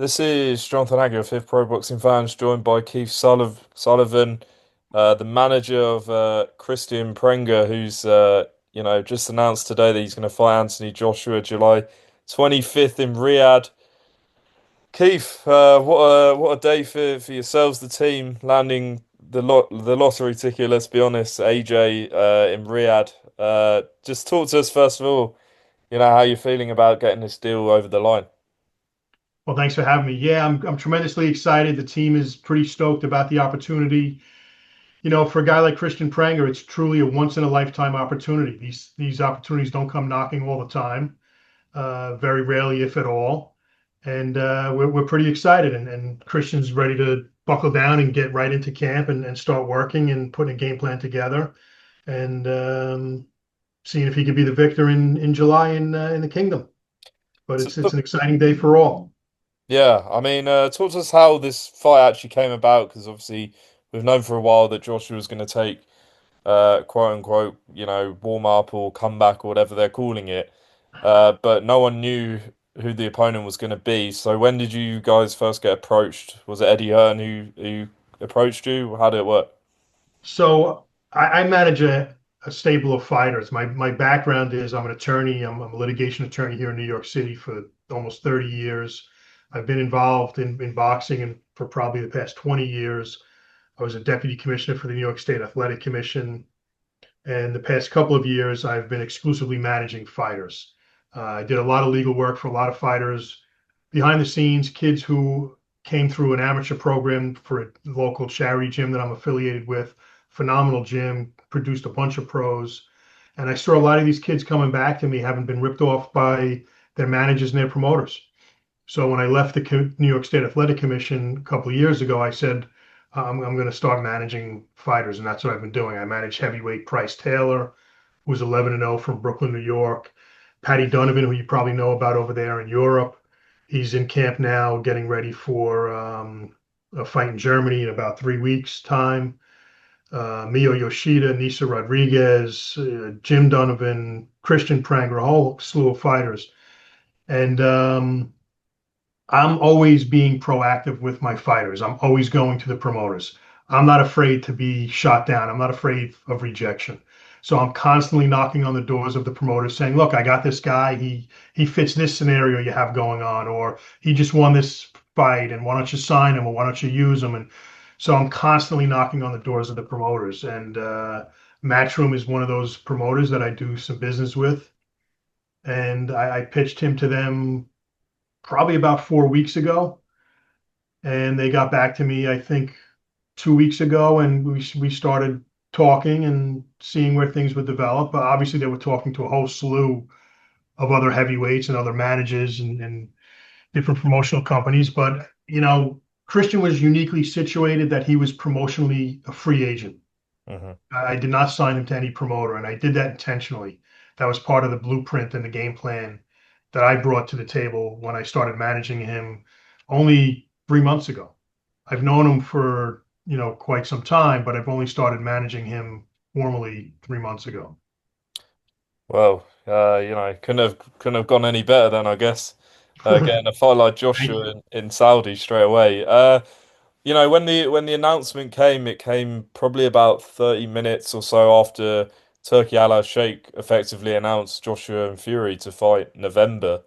This is Jonathan Agger of Fifth Pro Boxing Fans, joined by Sullivan, the manager of Kristian Prenga, who's just announced today that he's going to fight Anthony Joshua July 25th in Riyadh. Keith, what a day for yourselves, the team landing the lottery ticket. Let's be honest, AJ in Riyadh. Just talk to us first of all. How you're feeling about getting this deal over the line. Well, thanks for having me. Yeah, I'm tremendously excited. The team is pretty stoked about the opportunity. For a guy like Kristian Prenga, it's truly a once in a lifetime opportunity. These opportunities don't come knocking all the time, very rarely, if at all. And we're pretty excited. And Christian's ready to buckle down and get right into camp and start working and putting a game plan together and seeing if he could be the victor in July in the Kingdom. But it's an exciting day for all. Yeah, I mean, talk to us how this fight actually came about, because obviously we've known for a while that Joshua was going to take, quote unquote, warm up or comeback or whatever they're calling it. But no one knew who the opponent was going to be. So when did you guys first get approached? Was it Eddie Hearn who approached you? How did it work? So I manage a stable of fighters. My background is I'm an attorney. I'm a litigation attorney here in New York City for almost 30 years. I've been involved in boxing and for probably the past 20 years. I was a deputy commissioner for the New York State Athletic Commission. And the past couple of years, I've been exclusively managing fighters. I did a lot of legal work for a lot of fighters behind the scenes, kids who came through an amateur program for a local charity gym that I'm affiliated with. Phenomenal gym, produced a bunch of pros. And I saw a lot of these kids coming back to me having been ripped off by their managers and their promoters. So when I left the New York State Athletic Commission a couple of years ago, I said, I'm going to start managing fighters. And that's what I've been doing. I manage heavyweight Price Taylor, who's 11-0 from Brooklyn, New York. Patty Donovan, who you probably know about over there in Europe. He's in camp now, getting ready for a fight in Germany in about 3 weeks' time. Mio Yoshida, Nisa Rodriguez, Jim Donovan, Kristian Prenga, a whole slew of fighters. And I'm always being proactive with my fighters. I'm always going to the promoters. I'm not afraid to be shot down. I'm not afraid of rejection. So I'm constantly knocking on the doors of the promoters saying, look, I got this guy. He fits this scenario you have going on, or he just won this fight, and why don't you sign him or why don't you use him? And so I'm constantly knocking on the doors of the promoters. And Matchroom is one of those promoters that I do some business with. And I pitched him to them probably about 4 weeks ago, and they got back to me, I think, 2 weeks ago, and we started talking and seeing where things would develop. But obviously, they were talking to a whole slew of other heavyweights and other managers and different promotional companies. But Kristian was uniquely situated that he was promotionally a free agent. Hmm. I did not sign him to any promoter, and I did that intentionally. That was part of the blueprint and the game plan that I brought to the table when I started managing him only 3 months ago. I've known him for, quite some time, but I've only started managing him formally 3 months ago. Well, couldn't have gone any better then, I guess. Getting a fight like Thank Joshua you. in Saudi straight away. When the announcement came, it came probably about 30 minutes or so after Turkey Al Sheikh effectively announced Joshua and Fury to fight November.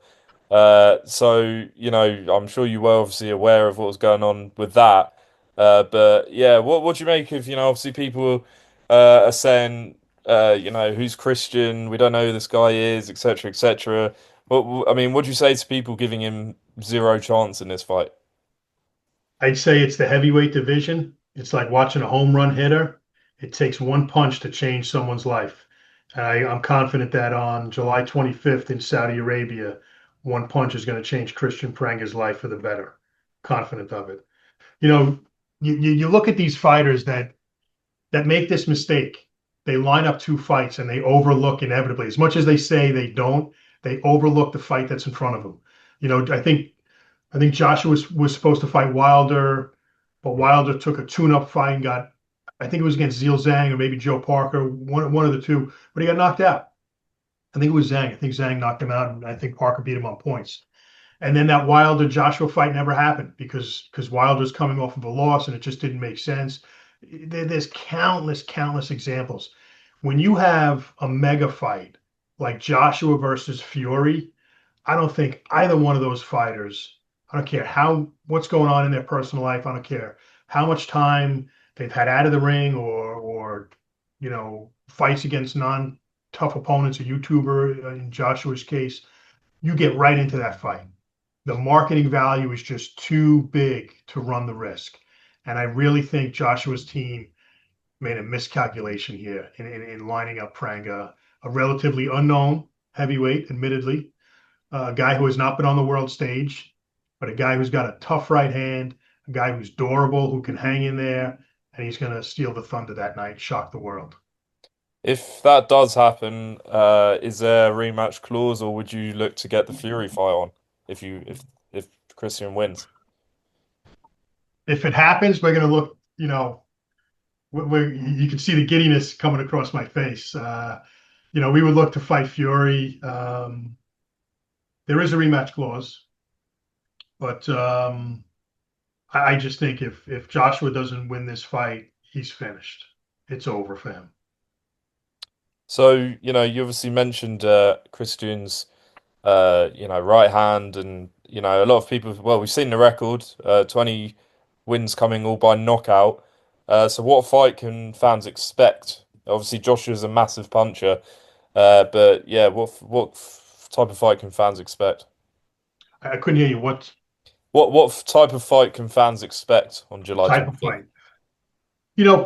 So, I'm sure you were obviously aware of what was going on with that. But yeah, what do you make of, obviously people are saying, who's Christian? We don't know who this guy is, etc., etc. I mean, what do you say to people giving him zero chance in this fight? I'd say it's the heavyweight division. It's like watching a home run hitter. It takes one punch to change someone's life. And I'm confident that on July 25th in Saudi Arabia, one punch is going to change Kristian Prenga's life for the better. Confident of it. You know, you look at these fighters that make this mistake. They line up two fights and they overlook inevitably. As much as they say they don't, they overlook the fight that's in front of them. I think Joshua was supposed to fight Wilder, but Wilder took a tune-up fight and got, I think it was against Zhang Zhang or maybe Joe Parker, one of the two, but he got knocked out. I think it was Zhang. I think Zhang knocked him out, and I think Parker beat him on points. And then that Wilder Joshua fight never happened because Wilder's coming off of a loss and it just didn't make sense. There's countless examples. When you have a mega fight like Joshua versus Fury, I don't think either one of those fighters, I don't care how what's going on in their personal life, I don't care how much time they've had out of the ring or fights against non-tough opponents, a YouTuber in Joshua's case, you get right into that fight. The marketing value is just too big to run the risk. And I really think Joshua's team made a miscalculation here in lining up Pranga, a relatively unknown heavyweight, admittedly, a guy who has not been on the world stage, but a guy who's got a tough right hand, a guy who's durable, who can hang in there, and he's going to steal the thunder that night, shock the world. If that does happen, is there a rematch clause, or would you look to get the Fury fight on if Christian wins? If it happens, we're going to look, you can see the giddiness coming across my face. We would look to fight Fury. There is a rematch clause, but I just think if Joshua doesn't win this fight, he's finished. It's over for him. So, you obviously mentioned Christian's right hand, and a lot of people. Well, we've seen the record, 20 wins coming all by knockout. So, what fight can fans expect? Obviously, Joshua's a massive puncher, but yeah, what type of fight can fans expect? I couldn't hear you. What What type of fight can fans expect on July type of 25th?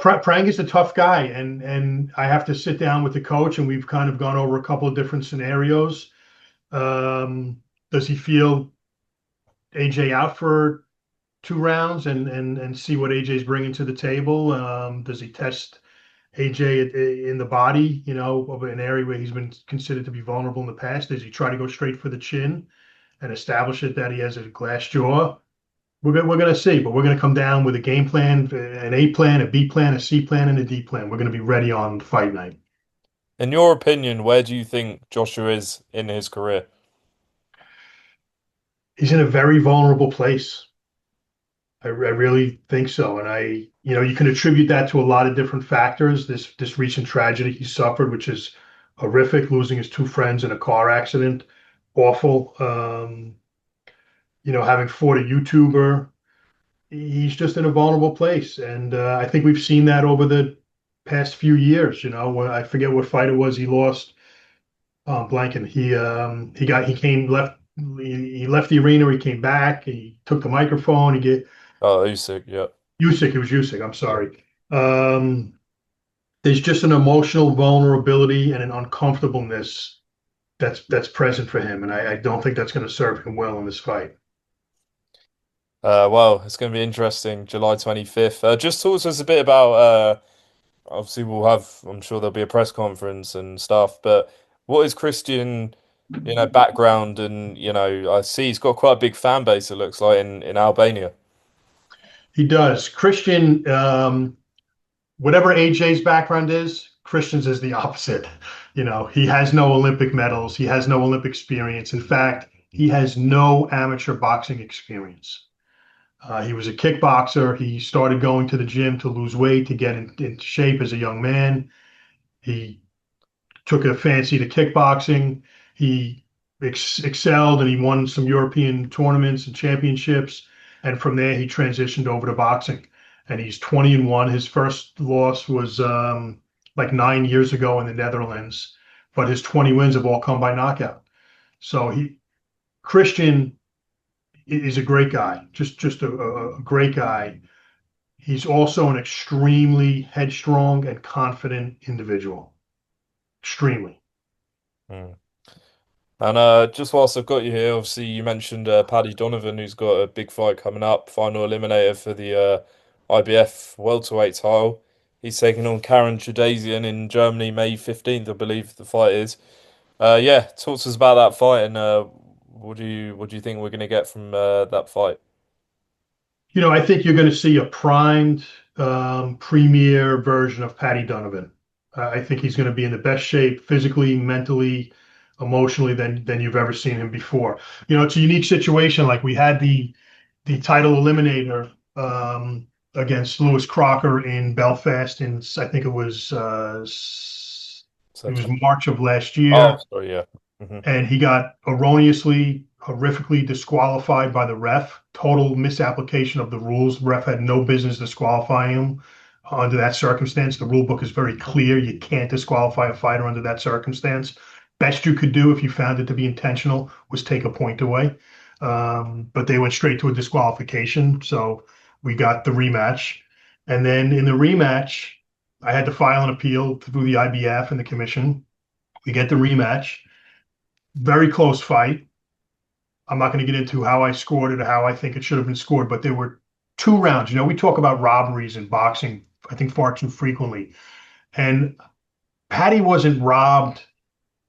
fight? Prang is a tough guy, and I have to sit down with the coach, and we've kind of gone over a couple of different scenarios. Does he feel AJ out for 2 rounds and see what AJ's bringing to the table? Does he test AJ in the body, of an area where he's been considered to be vulnerable in the past? Does he try to go straight for the chin and establish it that he has a glass jaw? We're going to see, but we're going to come down with a game plan, an A plan, a B plan, a C plan, and a D plan. We're going to be ready on fight night. In your opinion, where do you think Joshua is in his career? He's in a very vulnerable place. I really think so. And you can attribute that to a lot of different factors. This recent tragedy he suffered, which is horrific, losing his 2 friends in a car accident, awful. Having fought a YouTuber, he's just in a vulnerable place. And I think we've seen that over the past few years. When I forget what fight it was he lost. Blanking. He came left. He left the arena. He came back. He took the microphone. He get Oh, Usyk, yeah. Usyk. It was Usyk. I'm Yeah. sorry. Um, there's just an emotional vulnerability and an uncomfortableness that's present for him, and I don't think that's going to serve him well in this fight. Well, it's going to be interesting, July 25th. Just talk to us a bit about, obviously I'm sure there'll be a press conference and stuff, but what is Christian, background and, I see he's got quite a big fan base, it looks like, in Albania. He does. Christian, whatever AJ's background is, Christian's is the opposite. He has no Olympic medals. He has no Olympic experience. In fact, he has no amateur boxing experience. He was a kickboxer. He started going to the gym to lose weight, to get into shape as a young man. He took a fancy to kickboxing. He excelled and he won some European tournaments and championships. And from there, he transitioned over to boxing. And he's 20-1. His first loss was like 9 years ago in the Netherlands, but his 20 wins have all come by knockout. So Christian is a great guy, just a great guy. He's also an extremely headstrong and confident individual. Extremely. Hmm. And just whilst I've got you here, obviously you mentioned Paddy Donovan, who's got a big fight coming up, final eliminator for the IBF welterweight title. He's taking on Karen Chadazian in Germany, May 15th, I believe the fight is. Yeah, talk to us about that fight and what do you think we're going to get from that fight? I think you're going to see a primed, premier version of Paddy Donovan. I think he's going to be in the best shape physically, mentally, emotionally than you've ever seen him before. It's a unique situation. Like we had the title eliminator against Lewis Crocker in Belfast in I think it was September. March of last Oh, year, sorry, yeah. Hmm. and he got erroneously, horrifically disqualified by the ref. Total misapplication of the rules. The ref had no business disqualifying him under that circumstance. The rule book is very clear. You can't disqualify a fighter under that circumstance. Best you could do if you found it to be intentional was take a point away. But they went straight to a disqualification. So we got the rematch. And then in the rematch, I had to file an appeal through the IBF and the commission. We get the rematch. Very close fight. I'm not going to get into how I scored it or how I think it should have been scored, but there were 2 rounds. We talk about robberies in boxing, I think, far too frequently. And Patty wasn't robbed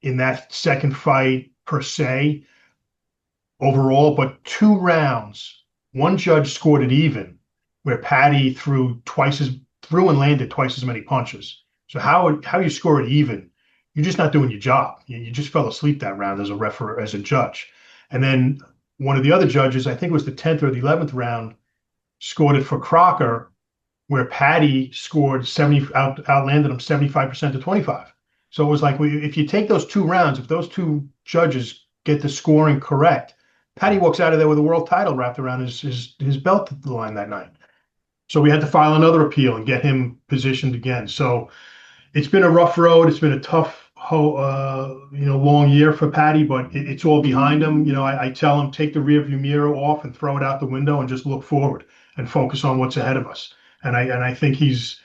in that second fight per se overall, but 2 rounds. One judge scored it even, where Patty threw and landed twice as many punches. So how you score it even? You're just not doing your job. You just fell asleep that round as a referee, as a judge. And then one of the other judges, I think it was the 10th or the 11th round, scored it for Crocker, where Patty scored outlanded him 75% to 25. So it was like if you take those 2 rounds, if those two judges get the scoring correct, Patty walks out of there with a world title wrapped around his belt line that night. So we had to file another appeal and get him positioned again. So it's been a rough road. It's been a tough, long year for Patty, but it's all behind him. I tell him take the rearview mirror off and throw it out the window and just look forward and focus on what's ahead of us. And I think he's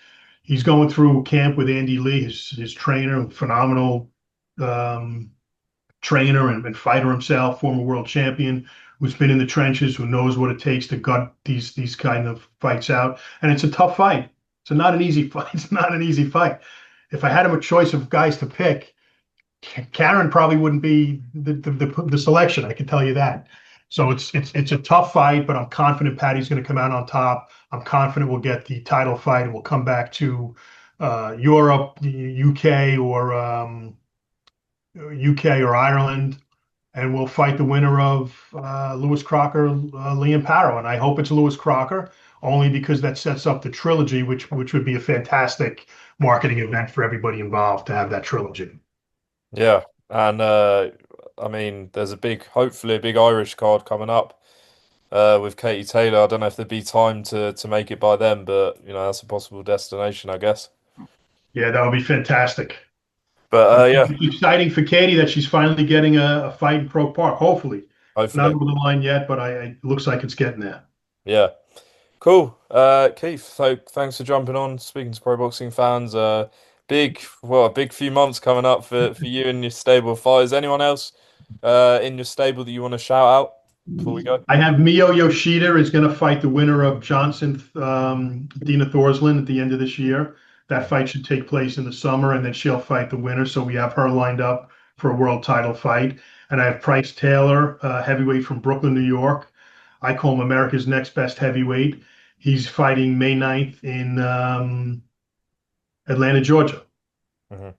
going through camp with Andy Lee, his trainer, phenomenal trainer and fighter himself, former world champion, who's been in the trenches, who knows what it takes to gut these kind of fights out. And it's a tough fight. It's not an easy fight. It's not an easy fight. If I had him a choice of guys to pick, Karen probably wouldn't be the selection. I can tell you that. So it's a tough fight, but I'm confident Patty's going to come out on top. I'm confident we'll get the title fight and we'll come back to Europe, UK, or Ireland, and we'll fight the winner of Lewis Crocker, Liam Parrow. And I hope it's Lewis Crocker, only because that sets up the trilogy, which would be a fantastic marketing event for everybody involved to have that trilogy. Yeah. And I mean, there's hopefully a big Irish card coming up with Katie Taylor. I don't know if there'd be time to make it by then, but that's a possible destination, I guess. Yeah, that would be fantastic. But yeah, It's exciting for Katie that she's finally getting a fight in Pro Park. Hopefully, not hopefully. over the line yet, but it looks like it's getting there. Yeah. Cool. Keith, so thanks for jumping on, speaking to pro boxing fans. A big few months coming up for you and your stable of fighters. Anyone else in your stable that you want to shout out before we go? I have Mio Yoshida is going to fight the winner of Johnson, Dina Thorslin at the end of this year. That fight should take place in the summer, and then she'll fight the winner. So we have her lined up for a world title fight. And I have Price Taylor, heavyweight from Brooklyn, New York. I call him America's next best heavyweight. He's fighting May 9th in Atlanta, Georgia. Hmm. So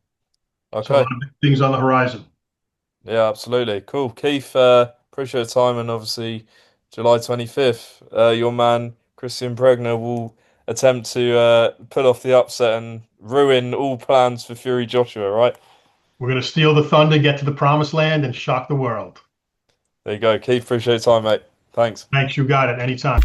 a Okay. lot of big things on the horizon. Yeah, absolutely. Cool. Keith, appreciate your time, and obviously July 25th, your man Kristian Prenga will attempt to pull off the upset and ruin all plans for Fury Joshua, right? We're going to steal the thunder, get to the promised land, and shock the world. There you go. Keith, appreciate your time, mate. Thanks. Thanks, you got it. Anytime.